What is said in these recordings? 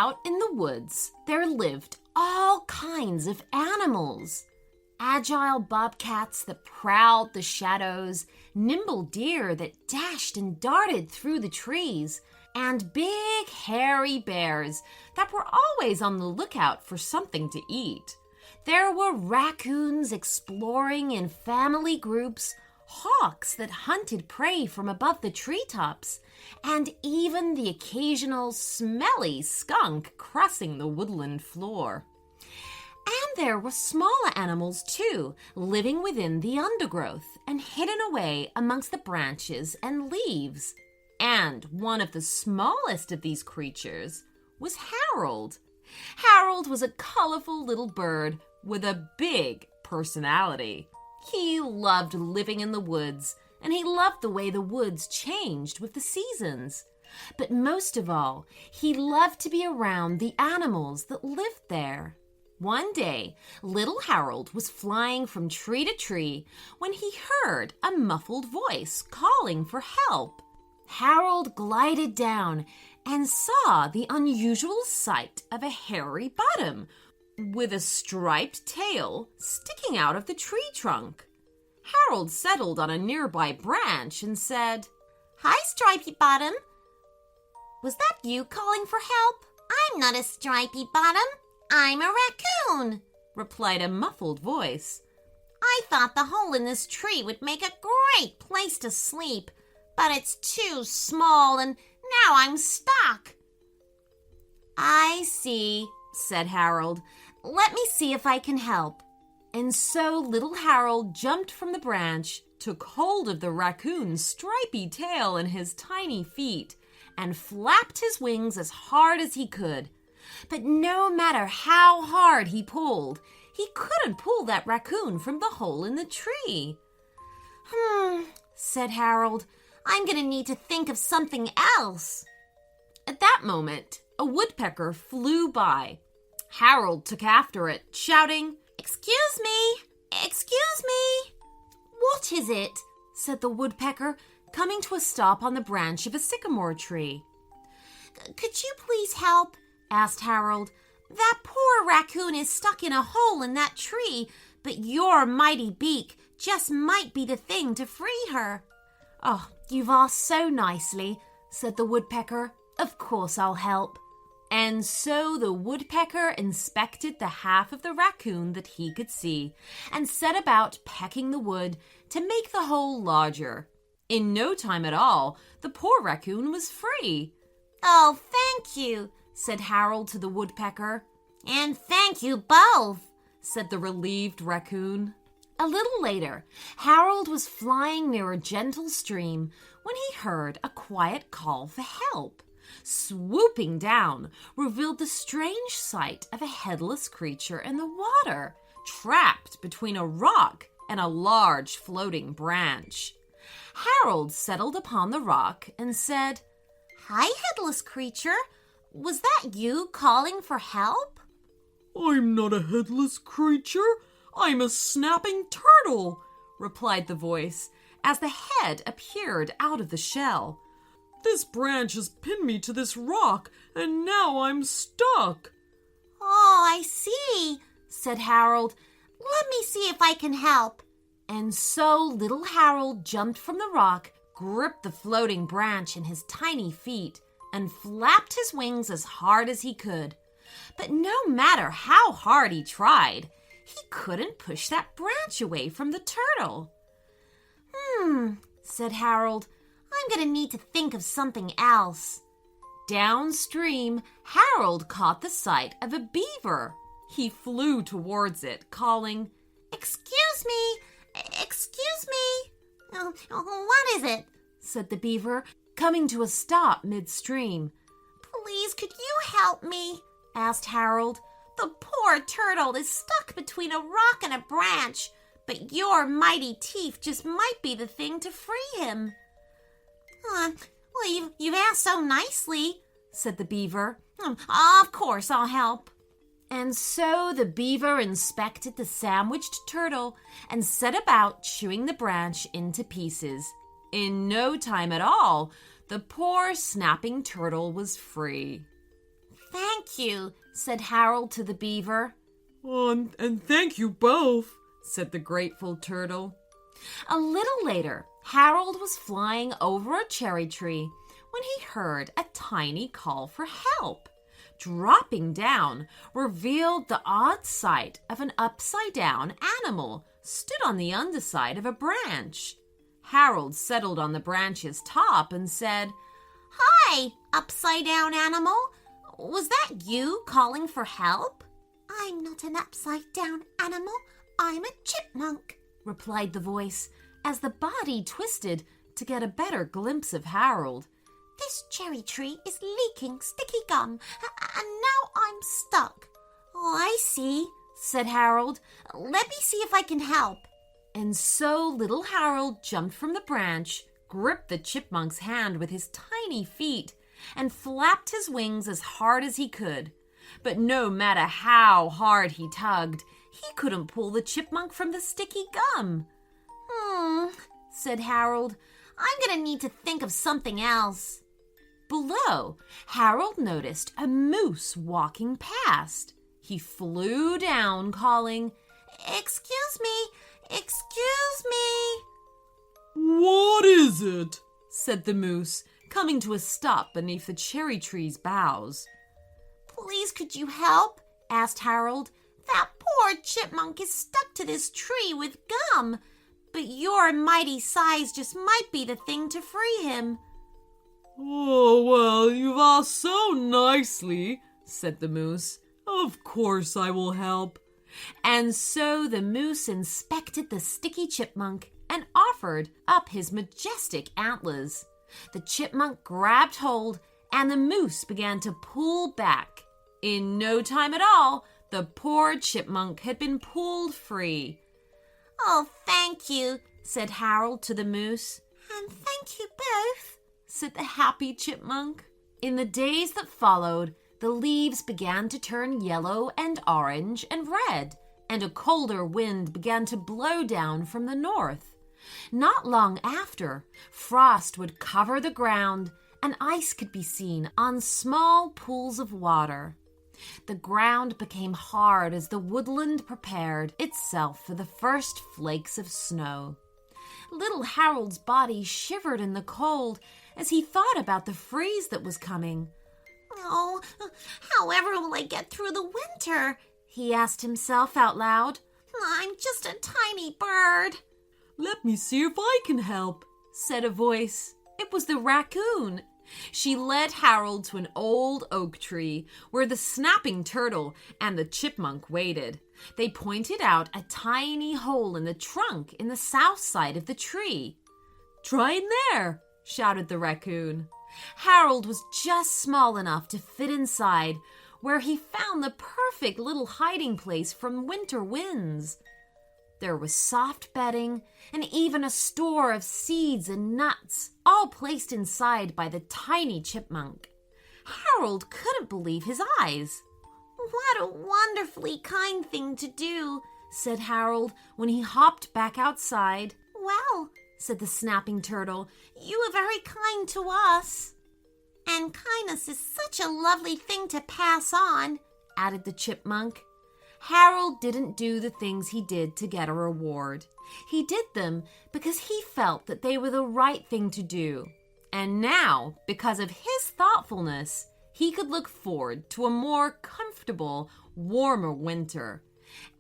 Out in the woods, there lived all kinds of animals. Agile bobcats that prowled the shadows, nimble deer that dashed and darted through the trees, and big hairy bears that were always on the lookout for something to eat. There were raccoons exploring in family groups, hawks that hunted prey from above the treetops, and even the occasional smelly skunk crossing the woodland floor. And there were smaller animals, too, living within the undergrowth and hidden away amongst the branches and leaves. And one of the smallest of these creatures was Harold. Harold was a colorful little bird with a big personality. He loved living in the woods, and he loved the way the woods changed with the seasons. But most of all, he loved to be around the animals that lived there. One day, little Harold was flying from tree to tree when he heard a muffled voice calling for help. Harold glided down and saw the unusual sight of a hairy bottom with a striped tail sticking out of the tree trunk. Harold settled on a nearby branch and said, "Hi, Stripey Bottom. Was that you calling for help?" "I'm not a stripy bottom. I'm a raccoon," replied a muffled voice. "I thought the hole in this tree would make a great place to sleep, but it's too small and now I'm stuck." "I see," said Harold. "Let me see if I can help." And so little Harold jumped from the branch, took hold of the raccoon's stripy tail in his tiny feet, and flapped his wings as hard as he could. But no matter how hard he pulled, he couldn't pull that raccoon from the hole in the tree. Said Harold. "I'm going to need to think of something else." At that moment, a woodpecker flew by. Harold took after it, shouting, "Excuse me! Excuse me!" "What is it?" said the woodpecker, coming to a stop on the branch of a sycamore tree. "Could you please help?" asked Harold. "That poor raccoon is stuck in a hole in that tree, but your mighty beak just might be the thing to free her." "Oh, you've asked so nicely," said the woodpecker. "Of course I'll help." And so the woodpecker inspected the half of the raccoon that he could see and set about pecking the wood to make the hole larger. In no time at all, the poor raccoon was free. "Oh, thank you," said Harold to the woodpecker. "And thank you both," said the relieved raccoon. A little later, Harold was flying near a gentle stream when he heard a quiet call for help. Swooping down revealed the strange sight of a headless creature in the water, trapped between a rock and a large floating branch. Harold settled upon the rock and said, "Hi, headless creature. Was that you calling for help?" "I'm not a headless creature. I'm a snapping turtle," replied the voice, as the head appeared out of the shell. "This branch has pinned me to this rock, and now I'm stuck." "Oh, I see," said Harold. "Let me see if I can help." And so little Harold jumped from the rock, gripped the floating branch in his tiny feet, and flapped his wings as hard as he could. But no matter how hard he tried, he couldn't push that branch away from the turtle. Said Harold. "I'm going to need to think of something else." Downstream, Harold caught the sight of a beaver. He flew towards it, calling, "Excuse me! Excuse me!" "What is it?" said the beaver, coming to a stop midstream. "Please, could you help me?" asked Harold. "The poor turtle is stuck between a rock and a branch, but your mighty teeth just might be the thing to free him." "Well, you've asked so nicely," said the beaver. "Of course I'll help." And so the beaver inspected the sandwiched turtle and set about chewing the branch into pieces. In no time at all, the poor snapping turtle was free. "Thank thank you, said Harold to the beaver. Oh, and thank you both, said the grateful turtle. A little later, Harold was flying over a cherry tree when he heard a tiny call for help. Dropping down revealed the odd sight of an upside-down animal stood on the underside of a branch. Harold settled on the branch's top and said, Hi, upside-down animal. Was that you calling for help? I'm not an upside-down animal. I'm a chipmunk, replied the voice as the body twisted to get a better glimpse of Harold. This cherry tree is leaking sticky gum, and now I'm stuck. Oh, I see, said Harold. Let me see if I can help. And so little Harold jumped from the branch, gripped the chipmunk's hand with his tiny feet, and flapped his wings as hard as he could. But no matter how hard he tugged, he couldn't pull the chipmunk from the sticky gum. Said Harold. I'm going to need to think of something else. Below, Harold noticed a moose walking past. He flew down, calling, Excuse me, excuse me. What is it? said the moose, coming to a stop beneath the cherry tree's boughs. Please, could you help? asked Harold. That poor chipmunk is stuck to this tree with gum, but your mighty size just might be the thing to free him. Oh, well, you've asked so nicely, said the moose. Of course I will help. And so the moose inspected the sticky chipmunk and offered up his majestic antlers. The chipmunk grabbed hold and the moose began to pull back. In no time at all, the poor chipmunk had been pulled free. Oh, thank you, said Harold to the moose. And thank you both, said the happy chipmunk. In the days that followed, the leaves began to turn yellow and orange and red, and a colder wind began to blow down from the north. Not long after, frost would cover the ground, and ice could be seen on small pools of water. The ground became hard as the woodland prepared itself for the first flakes of snow. Little Harold's body shivered in the cold as he thought about the freeze that was coming. Oh, however will I get through the winter? He asked himself out loud. I'm just a tiny bird. Let me see if I can help, said a voice. It was the raccoon. She led Harold to an old oak tree where the snapping turtle and the chipmunk waited. They pointed out a tiny hole in the trunk in the south side of the tree. Try in there, shouted the raccoon. Harold was just small enough to fit inside, where he found the perfect little hiding place from winter winds. There was soft bedding and even a store of seeds and nuts, all placed inside by the tiny chipmunk. Harold couldn't believe his eyes. What a wonderfully kind thing to do, said Harold when he hopped back outside. Well, said the snapping turtle, you are very kind to us. And kindness is such a lovely thing to pass on, added the chipmunk. Harold didn't do the things he did to get a reward. He did them because he felt that they were the right thing to do. And now, because of his thoughtfulness, he could look forward to a more comfortable, warmer winter,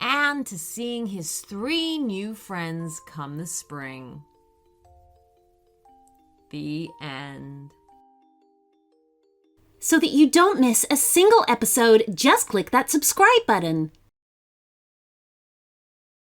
and to seeing his 3 new friends come the spring. The end. So that you don't miss a single episode, just click that subscribe button.